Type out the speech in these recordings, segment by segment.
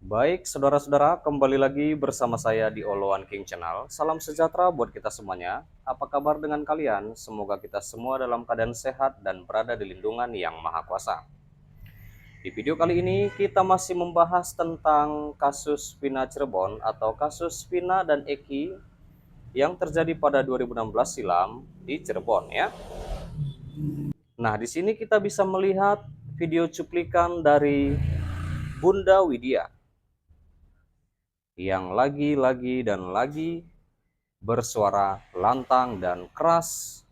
Baik, saudara-saudara, kembali lagi bersama saya di Oloan King Channel. Salam sejahtera buat kita semuanya. Apa kabar dengan kalian? Semoga kita semua dalam keadaan sehat dan berada di lindungan Yang Maha Kuasa. Di video kali ini kita masih membahas tentang kasus Vina Cirebon atau kasus Vina dan Eki yang terjadi pada 2016 silam di Cirebon ya. Nah, di sini kita bisa melihat video cuplikan dari Bunda Widya yang lagi dan lagi bersuara lantang dan keras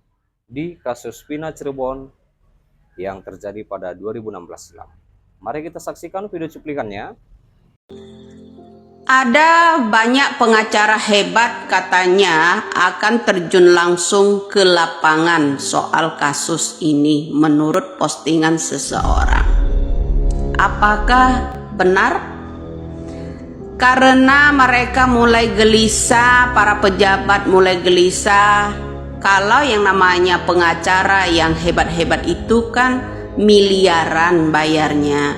di kasus Vina Cirebon yang terjadi pada 2016 silam. Mari kita saksikan video cuplikannya. Ada banyak pengacara hebat katanya akan terjun langsung ke lapangan soal kasus ini menurut postingan seseorang. Apakah benar? Karena mereka mulai gelisah, para pejabat mulai gelisah. Kalau yang namanya pengacara yang hebat-hebat itu kan miliaran bayarnya.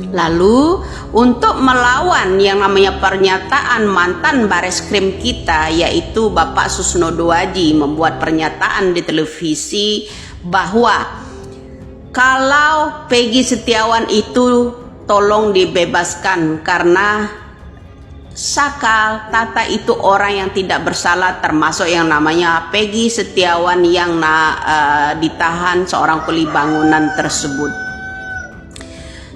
Lalu untuk melawan yang namanya pernyataan mantan Bareskrim kita, yaitu Bapak Susno Doaji, membuat pernyataan di televisi bahwa kalau Peggy Setiawan itu tolong dibebaskan karena Saka Tata itu orang yang tidak bersalah, termasuk yang namanya Peggy Setiawan yang ditahan seorang kuli bangunan tersebut.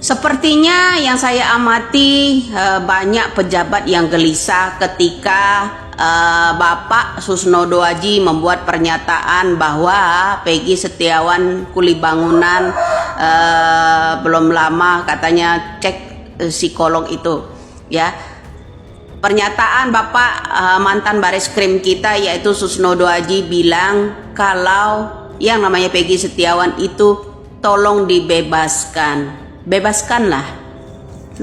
Sepertinya yang saya amati banyak pejabat yang gelisah ketika Bapak Susno Doaji membuat pernyataan bahwa Peggy Setiawan kuli bangunan belum lama katanya cek psikolog itu ya. Pernyataan Bapak mantan Bareskrim kita yaitu Susno Doaji bilang kalau yang namanya Peggy Setiawan itu tolong dibebaskan. Bebaskanlah.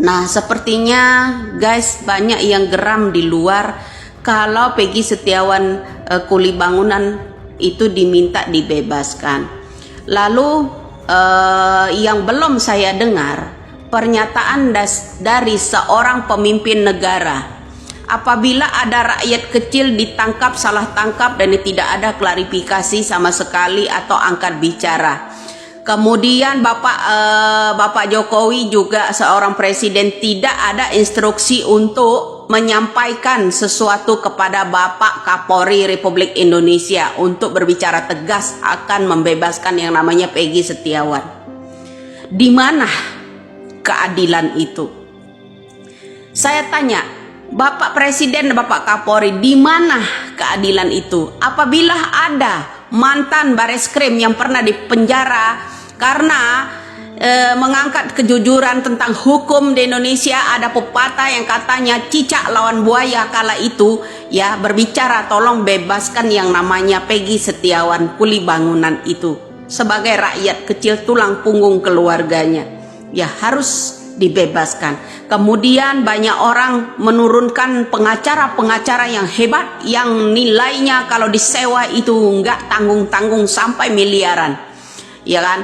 Nah, sepertinya guys banyak yang geram di luar kalau Peggy Setiawan kuli bangunan itu diminta dibebaskan. Lalu yang belum saya dengar pernyataan dari seorang pemimpin negara. Apabila ada rakyat kecil ditangkap, salah tangkap dan tidak ada klarifikasi sama sekali atau angkat bicara. Kemudian Bapak Jokowi juga seorang presiden tidak ada instruksi untuk menyampaikan sesuatu kepada Bapak Kapolri Republik Indonesia untuk berbicara tegas akan membebaskan yang namanya Peggy Setiawan. Di mana keadilan itu? Saya tanya, Bapak Presiden dan Bapak Kapolri, di mana keadilan itu? Apabila ada mantan Bareskrim yang pernah dipenjara karena mengangkat kejujuran tentang hukum di Indonesia, ada pepatah yang katanya cicak lawan buaya kala itu ya, berbicara tolong bebaskan yang namanya Peggy Setiawan kuli bangunan itu sebagai rakyat kecil tulang punggung keluarganya ya, harus dibebaskan. Kemudian banyak orang menurunkan pengacara-pengacara yang hebat yang nilainya kalau disewa itu enggak tanggung-tanggung sampai miliaran ya kan.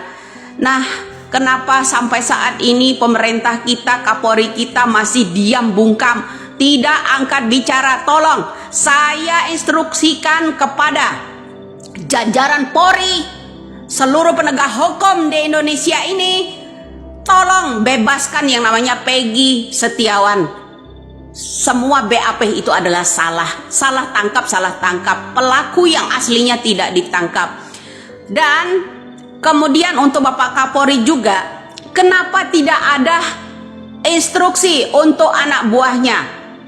Nah, kenapa sampai saat ini pemerintah kita, Kapolri kita masih diam bungkam, tidak angkat bicara? Tolong saya instruksikan kepada jajaran Polri, seluruh penegak hukum di Indonesia ini, tolong bebaskan yang namanya Peggy Setiawan. Semua BAP itu adalah salah tangkap, pelaku yang aslinya tidak ditangkap. Dan kemudian untuk Bapak Kapolri juga, kenapa tidak ada instruksi untuk anak buahnya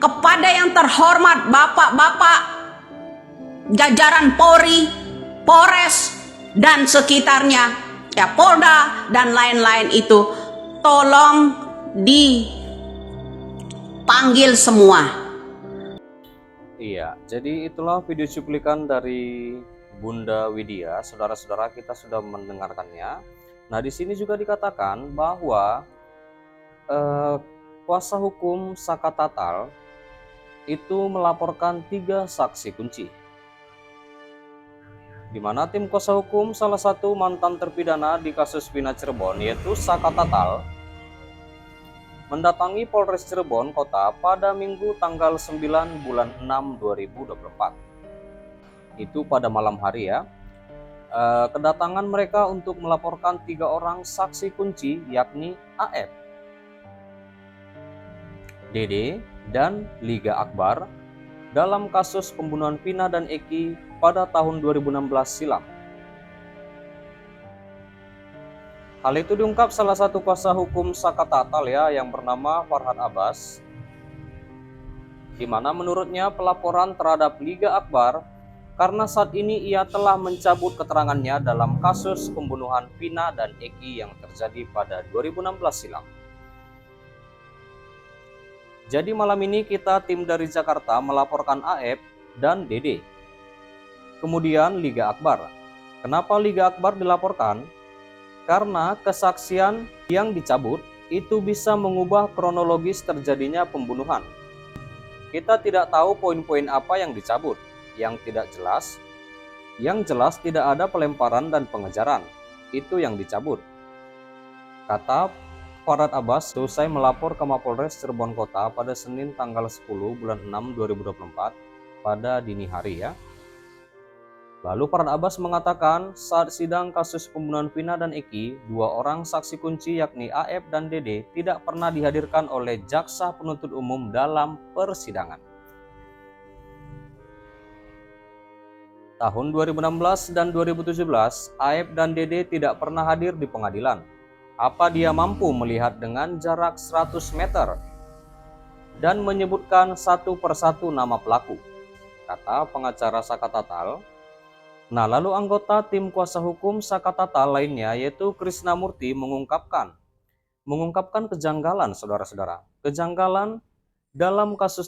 kepada yang terhormat bapak-bapak jajaran Polri, Polres dan sekitarnya ya, Polda dan lain-lain itu, tolong dipanggil semua. Iya, jadi itulah video cuplikan dari Bunda Widya. Saudara-saudara, kita sudah mendengarkannya. Nah, di sini juga dikatakan bahwa kuasa hukum Saka Tatal itu melaporkan 3 saksi kunci, di mana tim kuasa hukum salah satu mantan terpidana di kasus Vina Cirebon yaitu Saka Tatal mendatangi Polres Cirebon Kota pada Minggu tanggal 9 bulan 6 2024. Itu pada malam hari ya. Kedatangan mereka untuk melaporkan 3 orang saksi kunci, yakni AF, Dede, dan Liga Akbar dalam kasus pembunuhan Vina dan Eki pada tahun 2016 silam. Hal itu diungkap salah satu kuasa hukum Saka Tatal ya, yang bernama Farhad Abbas, di mana menurutnya pelaporan terhadap Liga Akbar karena saat ini ia telah mencabut keterangannya dalam kasus pembunuhan Vina dan Eki yang terjadi pada 2016 silam. Jadi malam ini kita tim dari Jakarta melaporkan AF dan Dede. Kemudian Liga Akbar. Kenapa Liga Akbar dilaporkan? Karena kesaksian yang dicabut itu bisa mengubah kronologis terjadinya pembunuhan. Kita tidak tahu poin-poin apa yang dicabut, yang tidak jelas. Yang jelas tidak ada pelemparan dan pengejaran, itu yang dicabut, kata Farhad Abbas selesai melapor ke Mapolres Cirebon Kota pada Senin tanggal 10 bulan 6 2024 pada dini hari ya. Lalu Farhad Abbas mengatakan saat sidang kasus pembunuhan Vina dan Eki, 2 orang saksi kunci yakni AF dan Dede tidak pernah dihadirkan oleh jaksa penuntut umum dalam persidangan. Tahun 2016 dan 2017, AF dan Dede tidak pernah hadir di pengadilan. Apa dia mampu melihat dengan jarak 100 meter dan menyebutkan satu persatu nama pelaku, kata pengacara Saka Tatal. Nah, lalu anggota tim kuasa hukum Saka Tatal lainnya yaitu Krisna Murti mengungkapkan kejanggalan, saudara-saudara. Kejanggalan dalam kasus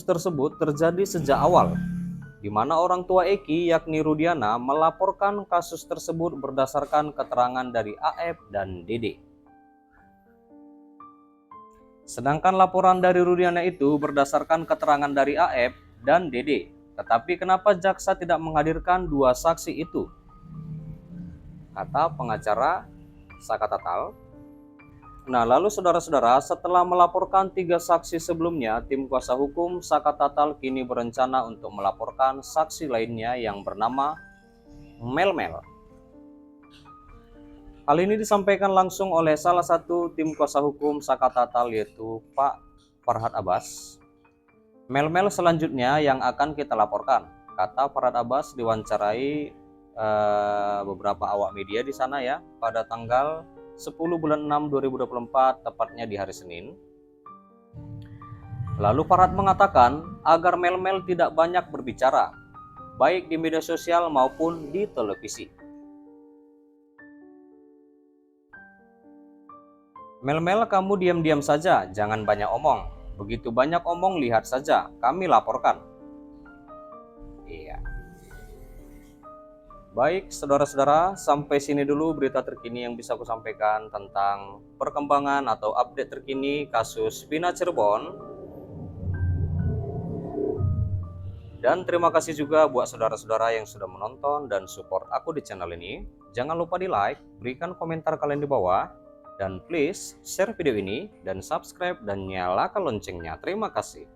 tersebut terjadi sejak awal, di mana orang tua Eki yakni Rudiana melaporkan kasus tersebut berdasarkan keterangan dari AF dan Dede. Sedangkan laporan dari Rudiana itu berdasarkan keterangan dari AF dan Dede. Tetapi kenapa jaksa tidak menghadirkan 2 saksi itu? Kata pengacara Saka Tatal. Nah, lalu saudara-saudara, setelah melaporkan 3 saksi sebelumnya, tim kuasa hukum Saka Tatal kini berencana untuk melaporkan saksi lainnya yang bernama Melmel. Hal ini disampaikan langsung oleh salah satu tim kuasa hukum Saka Tatal yaitu Pak Farhad Abbas. Melmel selanjutnya yang akan kita laporkan, kata Farhad Abbas diwawancarai beberapa awak media di sana ya pada tanggal 10 bulan 6 2024, tepatnya di hari Senin. Lalu Farhad mengatakan agar Melmel tidak banyak berbicara, baik di media sosial maupun di televisi. Melmel, kamu diam-diam saja, jangan banyak omong. Begitu banyak omong, lihat saja, kami laporkan. Iya. Baik, saudara-saudara, sampai sini dulu berita terkini yang bisa aku sampaikan tentang perkembangan atau update terkini kasus Vina Cirebon. Dan terima kasih juga buat saudara-saudara yang sudah menonton dan support aku di channel ini. Jangan lupa di like, berikan komentar kalian di bawah, dan please share video ini dan subscribe dan nyalakan loncengnya. Terima kasih.